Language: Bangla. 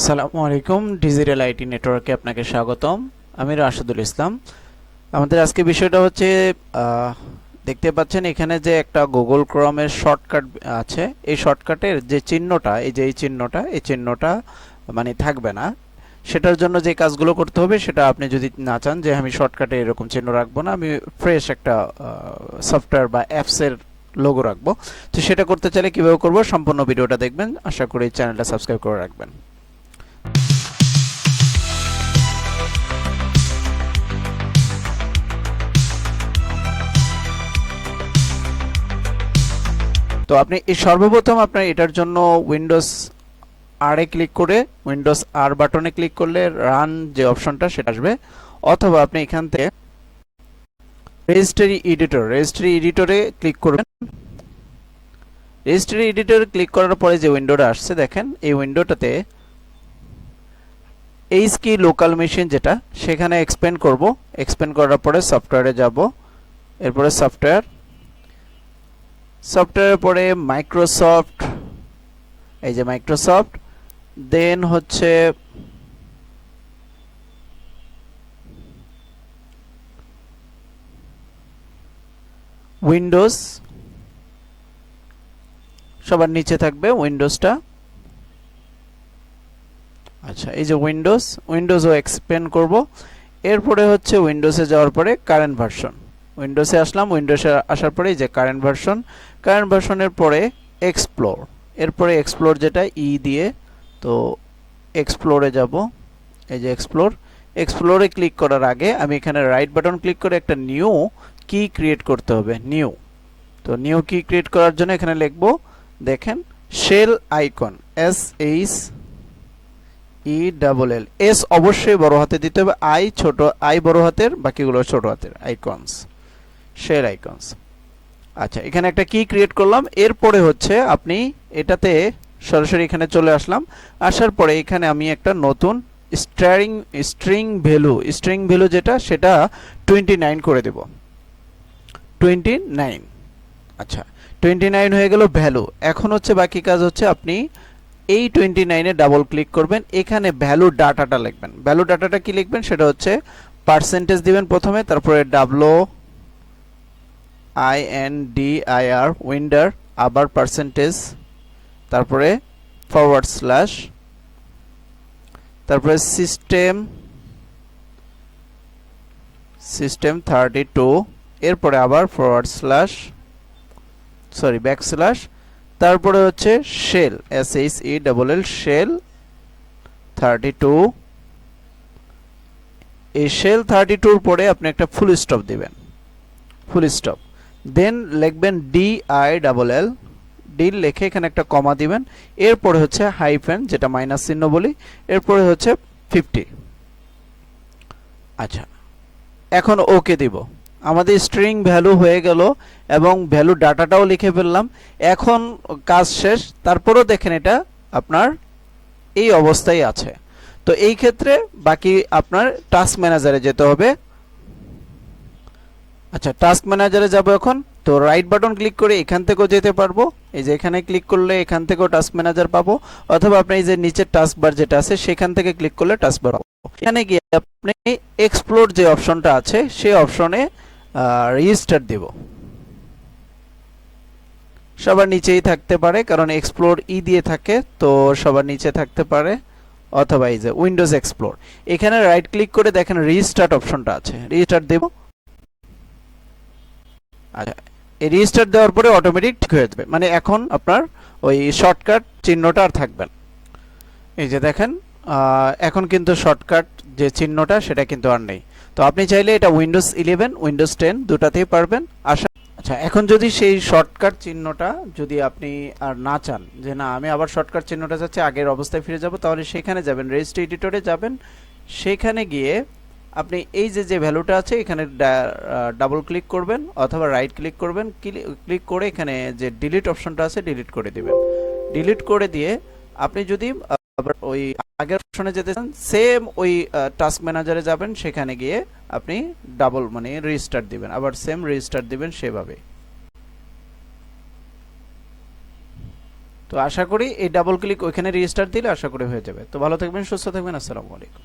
আসসালামু আলাইকুম, ডিজিটাল আইটি নেটওয়ার্কে আপনাকে স্বাগতম। আমি রাশেদুল ইসলাম। আমাদের আজকে বিষয়টা হচ্ছে দেখতে পাচ্ছেন এখানে যে একটা গুগল ক্রোমের শর্টকাট আছে। এই শর্টকাটের যে চিহ্নটা, এই চিহ্নটা মানে থাকবে না। সেটার জন্য যে কাজগুলো করতে হবে সেটা আপনি যদি না চান যে আমি শর্টকাটে এরকম চিহ্ন রাখবো না, আমি ফ্রেশ একটা সফটওয়্যার বা অ্যাপসের লোগো রাখবো, তো সেটা করতে চাইলে কীভাবে করব সম্পূর্ণ ভিডিওটা দেখবেন। আশা করি চ্যানেলটা সাবস্ক্রাইব করে রাখবেন। তো আপনি এই সর্বপ্রথম আপনার এটার জন্য উইন্ডোজ আর এ ক্লিক করে উইন্ডোজ আর বাটনে ক্লিক করলে রান যে অপশনটা সেটা আসবে, অথবা আপনি এখান থেকে রেজিস্ট্রি এডিটরে ক্লিক করবেন। রেজিস্ট্রি এডিটরে ক্লিক করার পরে যে উইন্ডোটা আসছে দেখেন, এই উইন্ডোটাতে এইচ কি লোকাল মেশিন যেটা, সেখানে এক্সপ্যান্ড করব। এক্সপ্যান্ড করার পরে সফটওয়্যারে যাব, এরপরে সফটওয়্যারের পরে মাইক্রোসফট, এই যে মাইক্রোসফট, দেন হচ্ছে উইন্ডোজ, সবার নিচে থাকবে উইন্ডোজটা। আচ্ছা, এই যে উইন্ডোজও এক্সপ্যান্ড করব। এরপরে হচ্ছে উইন্ডোজে যাওয়ার পরে কারেন্ট ভার্সন, উইন্ডোজে আসলাম। উইন্ডোজে আসার পরে এই যে কারেন্ট ভার্সনের পরে এক্সপ্লোর, এরপরে এক্সপ্লোর যেটা ই দিয়ে, তো এক্সপ্লোরে যাব। এই যে এক্সপ্লোরে ক্লিক করার আগে আমি এখানে রাইট বাটন ক্লিক করে একটা নিউ কি ক্রিয়েট করতে হবে, তো নিউ কি ক্রিয়েট করার জন্য এখানে লিখব, দেখেন শেল আইকন, SHELL, এস অবশ্যই বড় হাতে দিতে হবে, আই বড় হাতের, বাকিগুলো ছোট হাতের, আইকনস, শেল আইকনস। আচ্ছা, এখানে একটা কি ক্রিয়েট করলাম। এরপরে হচ্ছে আপনি এটাতে সরাসরি এখানে চলে আসলাম। আসার পরে এখানে আমি একটা নতুন স্ট্রিং ভ্যালু যেটা, সেটা 29 করে দেব, 29। আচ্ছা, 29 হয়ে গেল ভ্যালু। এখন হচ্ছে বাকি কাজ হচ্ছে আপনি এই 29-এ ডাবল ক্লিক করবেন, এখানে ভ্যালু ডাটাটা লিখবেন। ভ্যালু ডাটাটা কি লিখবেন সেটা হচ্ছে পার্সেন্টেজ দিবেন প্রথমে, তারপরে WINDIR উইন্ডার, আবার পার্সেন্টেজ, তারপরে ফরওয়ার্ড স্ল্যাশ, তারপরে সিস্টেম 32, এরপরে আবার ফরওয়ার্ড স্ল্যাশ, ব্যাকস্ল্যাশ, তারপরে হচ্ছে শেল, SHELL, শেল 32। এই শেল 32 এর পরে আপনি একটা ফুল স্টপ দিবেন, দেন লিখবেন DILL, লিখে এখানে একটা কমা দিবেন। এরপরে হচ্ছে হাইফেন, যেটা মাইনাস চিহ্ন বলি, এরপরে হচ্ছে 50। আচ্ছা, এখন ওকে দিব। আমাদের স্ট্রিং ভ্যালু হয়ে গেল এবং ভ্যালু ডাটাটাও লিখে ফেললাম। এখন কাজ শেষ। তারপরেও দেখেন এটা আপনার এই অবস্থায় আছে। তো এই ক্ষেত্রে বাকি আপনার টাস্ক ম্যানেজারে যেতে হবে। আচ্ছা, টাস্ক ম্যানেজারে যাব এখন। তো রাইট বাটন ক্লিক করে এখান থেকেও যেতে পারবো, এই যে এখানে ক্লিক করলে এখান থেকেও টাস্ক ম্যানেজার পাবো, অথবা আপনি এই যে নিচের টাস্ক বার যেটা আছে সেখান থেকে ক্লিক করলে টাস্ক বার পাবো। এখানে গিয়ে আপনি এক্সপ্লোর যে অপশনটা আছে সেই অপশনে রেজিস্টার দেব। সবার নিচেই থাকতে পারে, কারণ এক্সপ্লোর দিয়ে থাকে, তো সবার নিচে থাকতে পারে, অথবা এই যে উইন্ডোজ এক্সপ্লোর, এখানে রাইট ক্লিক করে দেখেন রিস্টার্ট অপশনটা আছে, রিস্টার্ট দেব। আচ্ছা, এই রিস্টার্ট দেওয়ার পরে অটোমেটিক ঠিক হয়ে যাবে, মানে এখন আপনার ওই শর্টকাট চিহ্নটা আর থাকবে না। এই যে দেখেন এখন কিন্তু শর্টকাট যে চিহ্নটা সেটা কিন্তু আর নেই। তো আপনি চাইলে এটা উইন্ডোজ 11, উইন্ডোজ 10 দুটাতেই পারবেন। আচ্ছা, এখন যদি সেই শর্টকাট চিহ্নটা যদি আপনি আর না চান, যে না আমি আবার শর্টকাট চিহ্নটা চাচ্ছি আগের অবস্থায় ফিরে যাব, তাহলে সেখানে যাবেন, রেজিস্ট্রি এডিটরে যাবেন। সেখানে গিয়ে আপনি এই যে ভ্যালুটা আছে এখানে ডাবল ক্লিক করবেন, অথবা রাইট ক্লিক করবেন, ক্লিক করে এখানে যে ডিলিট অপশনটা আছে ডিলিট করে দিবেন। ডিলিট করে দিয়ে আপনি যদি আবার ওই আগের অপশনে যেতে চান, সেম ওই টাস্ক ম্যানেজারে যাবেন, সেখানে গিয়ে আপনি ডাবল মানে রিস্টার্ট দিবেন, আবার সেম রিস্টার্ট দিবেন সেভাবে। তো আশা করি এই ডাবল ক্লিক ওইখানে রেজিস্টার দিলে আশা করি হয়ে যাবে। তো ভালো থাকবেন, সুস্থ থাকবেন, আসসালামু আলাইকুম।